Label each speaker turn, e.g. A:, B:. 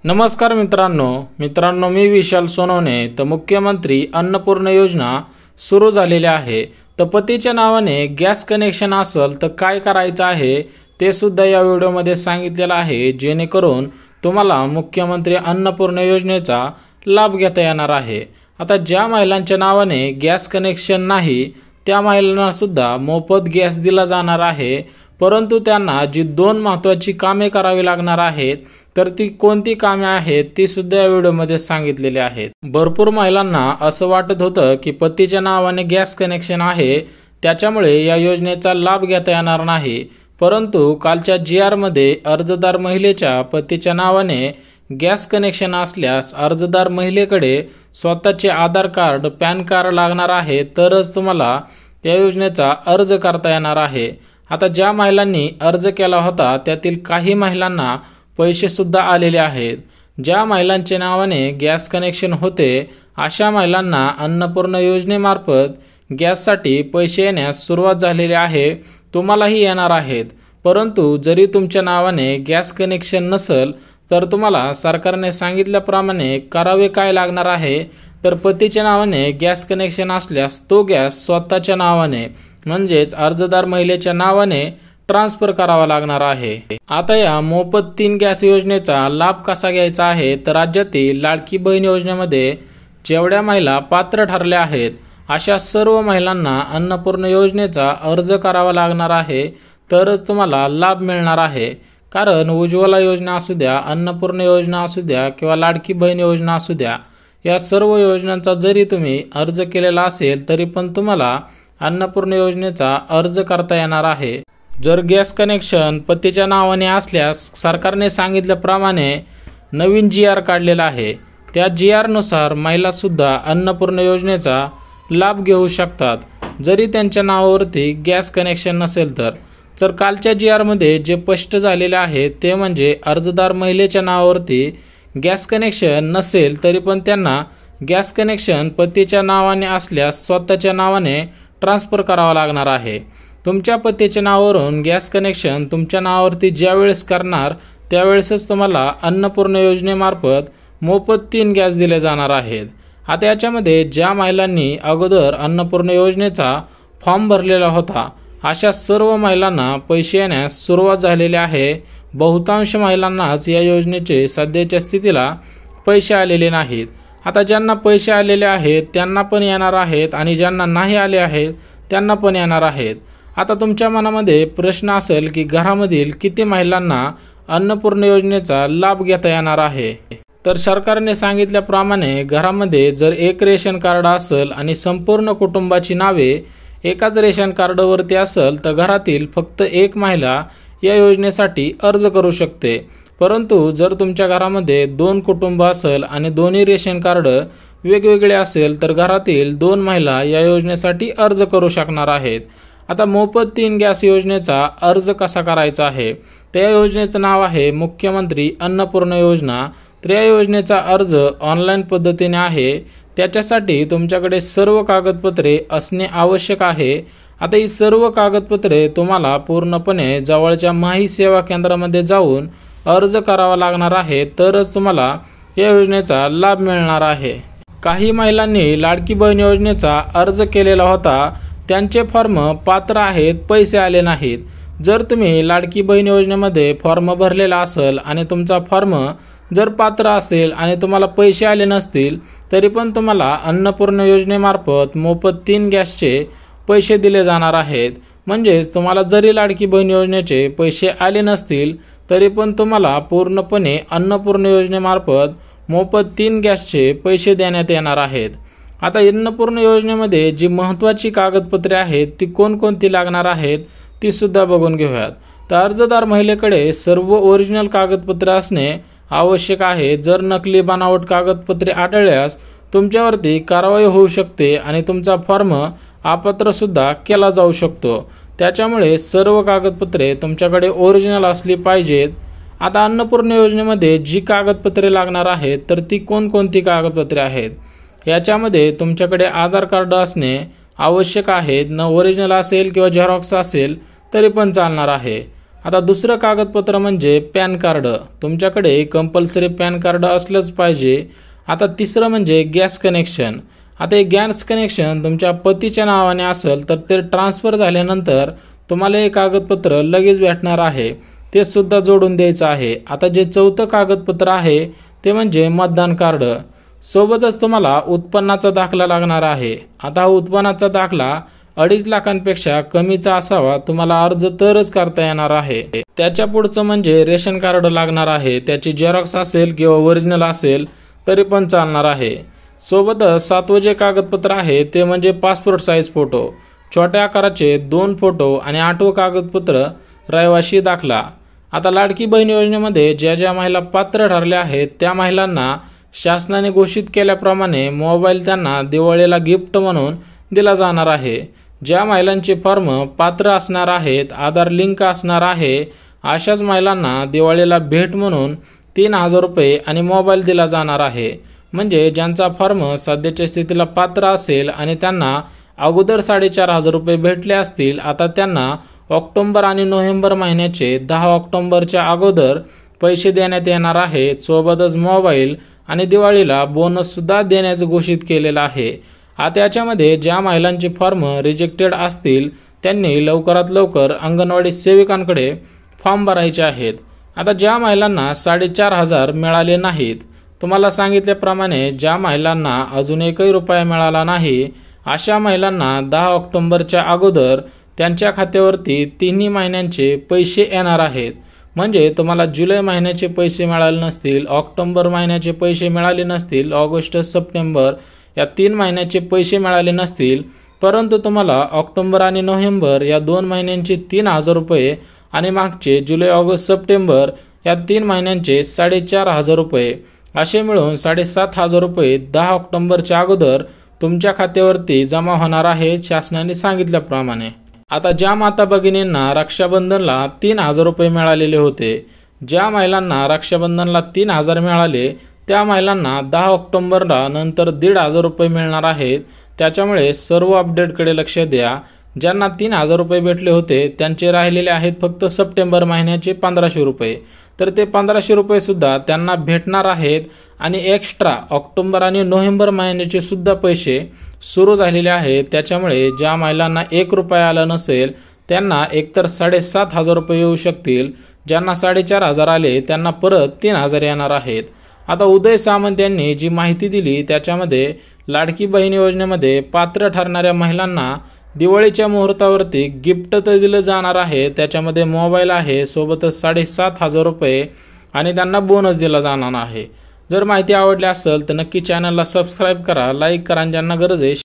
A: नमस्कार मित्रांनो मी विशाल सोनवणे। तर मुख्यमंत्री अन्नपूर्णा योजना सुरू झालेली आहे। तर पतीच्या नावाने गॅस कनेक्शन असेल तर काय करायचं आहे ते सुद्धा या व्हिडिओमध्ये सांगितलेलं आहे, जेणेकरून तुम्हाला मुख्यमंत्री अन्नपूर्णा योजनेचा लाभ घेता येणार आहे। आता ज्या महिलांच्या नावाने गॅस कनेक्शन नाही त्या महिलांना सुद्धा मोफत गॅस दिला जाणार आहे, परंतु त्यांना जी दोन महत्त्वाची कामे करावी लागणार आहेत तर ती कोणती कामे आहेत ती सुद्धा या व्हिडिओमध्ये सांगितलेली आहेत। भरपूर महिलांना असं वाटत होतं की पतीच्या नावाने गॅस कनेक्शन आहे त्याच्यामुळे या योजनेचा लाभ घेता येणार नाही, परंतु कालच्या GR मध्ये अर्जदार महिलेच्या पतीच्या नावाने गॅस कनेक्शन असल्यास अर्जदार महिलेकडे स्वतःचे आधार कार्ड पॅन कार्ड लागणार आहे, तरच तुम्हाला या योजनेचा अर्ज करता येणार आहे। आता ज्या महिलांनी अर्ज केला होता त्यातील काही महिलांना पैसे सुद्धा आलेले आहेत। ज्या महिलांच्या नावाने गॅस कनेक्शन होते अशा महिलांना अन्नपूर्णा योजनेमार्फत गॅससाठी पैसे येण्यास सुरुवात झालेली आहे, तुम्हालाही येणार आहेत। परंतु जरी तुमच्या नावाने गॅस कनेक्शन नसेल तर तुम्हाला सरकारने सांगितल्याप्रमाणे करावे काय लागणार आहे, तर पतीच्या नावाने गॅस कनेक्शन असल्यास तो गॅस स्वतःच्या नावाने म्हणजेच अर्जदार महिलेच्या नावाने ट्रान्सफर करावा लागणार आहे। आता या मोफत 3 गॅस योजनेचा लाभ कसा घ्यायचा आहे, तर राज्यातील लाडकी बहीण योजनेमध्ये जेवढ्या महिला पात्र ठरल्या आहेत अशा सर्व महिलांना अन्नपूर्णा योजनेचा अर्ज करावा लागणार आहे, तरच तुम्हाला लाभ मिळणार आहे। कारण उज्ज्वला योजना असू द्या, अन्नपूर्णा योजना असू द्या किंवा लाडकी बहीण योजना असू द्या, या सर्व योजनांचा जरी तुम्ही अर्ज केलेला असेल तरी पण तुम्हाला अन्नपूर्णा योजनेचा अर्ज करता येणार आहे। जर गॅस कनेक्शन पतीच्या नावाने असल्यास सरकारने सांगितल्याप्रमाणे नवीन GR काढलेला आहे, त्या GR नुसार महिला सुद्धा अन्नपूर्णा योजनेचा लाभ घेऊ शकतात जरी त्यांच्या नावावरती गॅस कनेक्शन नसेल तर। जर कालच्या GR मध्ये जे स्पष्ट झालेले आहे ते म्हणजे अर्जदार महिलेच्या नावावरती गॅस कनेक्शन नसेल तरी पण त्यांना गॅस कनेक्शन पतीच्या नावाने असल्यास स्वतःच्या नावाने ट्रान्सफर करावा लागणार आहे। तुमच्या पतीच्या नावावरून गॅस कनेक्शन तुमच्या नावावरती ज्यावेळेस करणार त्यावेळेसच तुम्हाला अन्नपूर्णा योजनेमार्फत मोफत 3 गॅस दिले जाणार आहेत। आता याच्यामध्ये ज्या महिलांनी अगोदर अन्नपूर्णा योजनेचा फॉर्म भरलेला होता अशा सर्व महिलांना पैसे येण्यास सुरुवात झालेली आहे। बहुतांश महिलांनाच या योजनेचे सध्याच्या स्थितीला पैसे आलेले नाहीत। आता ज्यांना पैसे आलेले आहेत त्यांना पण येणार आहेत आणि ज्यांना नाही आले आहेत त्यांना पण येणार आहेत। आता तुमच्या मनामध्ये प्रश्न असेल की घरामधील किती महिलांना अन्नपूर्णा योजनेचा लाभ घेता येणार आहे, तर सरकारने सांगितल्याप्रमाणे घरामध्ये जर एक रेशन कार्ड असेल आणि संपूर्ण कुटुंबाची नावे एकाच रेशन कार्डवरती असेल तर घरातील फक्त एक महिला या योजनेसाठी अर्ज करू शकते। परंतु जर तुमच्या घरामध्ये 2 कुटुंब असेल आणि दोन्ही रेशन कार्ड वेगवेगळे असेल तर घरातील 2 महिला या योजनेसाठी अर्ज करू शकणार आहेत। आता मोफत 3 गॅस योजनेचा अर्ज कसा करायचा आहे, त्या योजनेचं नाव आहे मुख्यमंत्री अन्नपूर्णा योजना। तर या योजनेचा अर्ज ऑनलाईन पद्धतीने आहे, त्याच्यासाठी तुमच्याकडे सर्व कागदपत्रे असणे आवश्यक आहे। आता ही सर्व कागदपत्रे तुम्हाला पूर्णपणे जवळच्या माही सेवा केंद्रामध्ये जाऊन अर्ज करावा लागणार आहे, तरच तुम्हाला या योजनेचा लाभ मिळणार आहे। काही महिलांनी लाडकी बहीण योजनेचा अर्ज केलेला होता, त्यांचे फॉर्म पात्र आहेत, पैसे आले नाहीत। जर तुम्ही लाडकी बहीण योजनेमध्ये फॉर्म भरलेला असेल आणि तुमचा फॉर्म जर पात्र असेल आणि तुम्हाला पैसे आले नसतील तरी पण तुम्हाला अन्नपूर्णा योजनेमार्फत मोफत 3 गॅसचे पैसे दिले जाणार आहेत। म्हणजेच तुम्हाला जरी लाडकी बहीण योजनेचे पैसे आले नसतील तरी पण तुम्हाला पूर्णपणे अन्नपूर्णा योजनेमार्फत मोफत 3 गॅसचे पैसे देण्यात येणार आहेत। आता अन्नपूर्णा योजनेमध्ये जी महत्त्वाची कागदपत्रे आहेत ती कोणकोणती लागणार आहेत ती सुद्धा बघून घेऊयात। तर अर्जदार महिलेकडे सर्व ओरिजिनल कागदपत्रे असणे आवश्यक आहे। जर नकली बनावट कागदपत्रे आढळल्यास तुमच्यावरती कारवाई होऊ शकते आणि तुमचा फॉर्म अपात्र सुद्धा केला जाऊ शकतो, त्याच्यामुळे सर्व कागदपत्रे तुमच्याकडे ओरिजिनल असली पाहिजेत। आता अन्नपूर्णा योजनेमध्ये जी कागदपत्रे लागणार आहेत तर ती कोणकोणती कागदपत्रे आहेत, याच्यामध्ये तुमच्याकडे आधार कार्ड असणे आवश्यक आहे। न ओरिजिनल असेल किंवा झेरॉक्स असेल तरी पण चालणार आहे। आता दुसरं कागदपत्र म्हणजे पॅन कार्ड. तुमच्याकडे कंपल्सरी पॅन कार्ड असलंच पाहिजे. आता तिसरं म्हणजे गॅस कनेक्शन. आता हे गॅस कनेक्शन तुमच्या पतीच्या नावाने असेल तर ते ट्रान्सफर झाल्यानंतर तुम्हाला हे कागदपत्र लगेच भेटणार आहे, ते सुद्धा जोडून द्यायचं आहे. आता जे चौथं कागदपत्र आहे ते म्हणजे मतदान कार्ड. सोबतच तुम्हाला उत्पन्नाचा दाखला लागणार आहे. आता हा उत्पन्नाचा दाखला 2.5 लाखांपेक्षा कमीचा असावा, तुम्हाला अर्ज तरच करता येणार आहे. त्याच्या पुढचं म्हणजे रेशन कार्ड लागणार आहे. त्याची झेरॉक्स असेल किंवा ओरिजिनल असेल तरी पण चालणार आहे. सोबतच 7वं जे कागदपत्र आहे ते म्हणजे पासपोर्ट साईज फोटो, छोट्या आकाराचे 2 फोटो आणि 8वं कागदपत्र रहिवासी दाखला. आता लाडकी बहीण योजनेमध्ये ज्या ज्या महिला पात्र ठरल्या आहेत त्या महिलांना शासनाने घोषित केल्याप्रमाणे मोबाईल त्यांना दिवाळीला गिफ्ट म्हणून दिला जाणार आहे. ज्या महिलांचे फॉर्म पात्र असणार आहेत, आधार लिंक असणार आहे, अशाच महिलांना दिवाळीला भेट म्हणून 3,000 रुपये आणि मोबाईल दिला जाणार आहे. म्हणजे ज्यांचा फॉर्म सध्याच्या स्थितीला पात्र असेल आणि त्यांना अगोदर 4,500 रुपये भेटले असतील, आता त्यांना ऑक्टोबर आणि नोव्हेंबर महिन्याचे 10 ऑक्टोबरच्या अगोदर पैसे देण्यात येणार आहेत. सोबतच मोबाईल आणि दिवाळीला बोनससुद्धा देण्याचं घोषित केलेलं आहे. आता याच्यामध्ये ज्या महिलांचे फॉर्म रिजेक्टेड असतील त्यांनी लवकरात लवकर अंगणवाडी सेविकांकडे फॉर्म भरायचे आहेत. आता ज्या महिलांना 4,500 मिळाले नाहीत, तुम्हाला सांगितल्याप्रमाणे ज्या महिलांना अजून एकही रुपया मिळाला नाही, अशा महिलांना 10 ऑक्टोबरच्या अगोदर त्यांच्या खात्यावरती 3 महिन्यांचे पैसे येणार आहेत. म्हणजे तुम्हाला जुलै महिन्याचे पैसे मिळाले नसतील, ऑक्टोबर महिन्याचे पैसे मिळाले नसतील, ऑगस्ट सप्टेंबर या 3 महिन्याचे पैसे मिळाले नसतील, परंतु तुम्हाला ऑक्टोबर आणि नोव्हेंबर या 2 महिन्यांचे 3,000 रुपये आणि मागचे जुलै ऑगस्ट सप्टेंबर या 3 महिन्यांचे 4,500 रुपये असे मिळून 7,500 रुपये 10 ऑक्टोबरच्या अगोदर तुमच्या खात्यावरती जमा होणार आहेत शासनाने सांगितल्याप्रमाणे. आता ज्या माता भगिनींना रक्षाबंधनला 3,000 रुपये मिळालेले होते, ज्या महिलांना रक्षाबंधनला 3,000 मिळाले त्या महिलांना 10 ऑक्टोबरला नंतर 1,500 रुपये मिळणार आहेत. त्याच्यामुळे सर्व अपडेटकडे लक्ष द्या. ज्यांना 3,000 रुपये भेटले होते त्यांचे राहिलेले आहेत फक्त सप्टेंबर महिन्याचे 1,500 रुपये, तर ते 1,500 रुपये सुद्धा त्यांना भेटणार आहेत. आणि एक्स्ट्रा ऑक्टोबर आणि नोव्हेंबर महिन्याचे सुद्धा पैसे सुरू झालेले आहेत. त्याच्यामुळे ज्या महिलांना 1 रुपया आला नसेल त्यांना एकतर 7,500 रुपये येऊ शकतील, ज्यांना 4,500 आले त्यांना परत 3,000 येणार आहेत. आता उदय सामंत यांनी जी माहिती दिली त्याच्यामध्ये लाडकी बहीण योजनेमध्ये पात्र ठरणाऱ्या महिलांना दिवाळीच्या मुहूर्तावरती गिफ्ट तर दिलं जाणार आहे. त्याच्यामध्ये मोबाईल आहे, सोबतच 7,500 रुपये आणि त्यांना बोनस दिला जाणार आहे. जर माहिती आवडली असेल तर नक्की चॅनलला सबस्क्राईब करा, लाईक करा आणि ज्यांना गरज आहे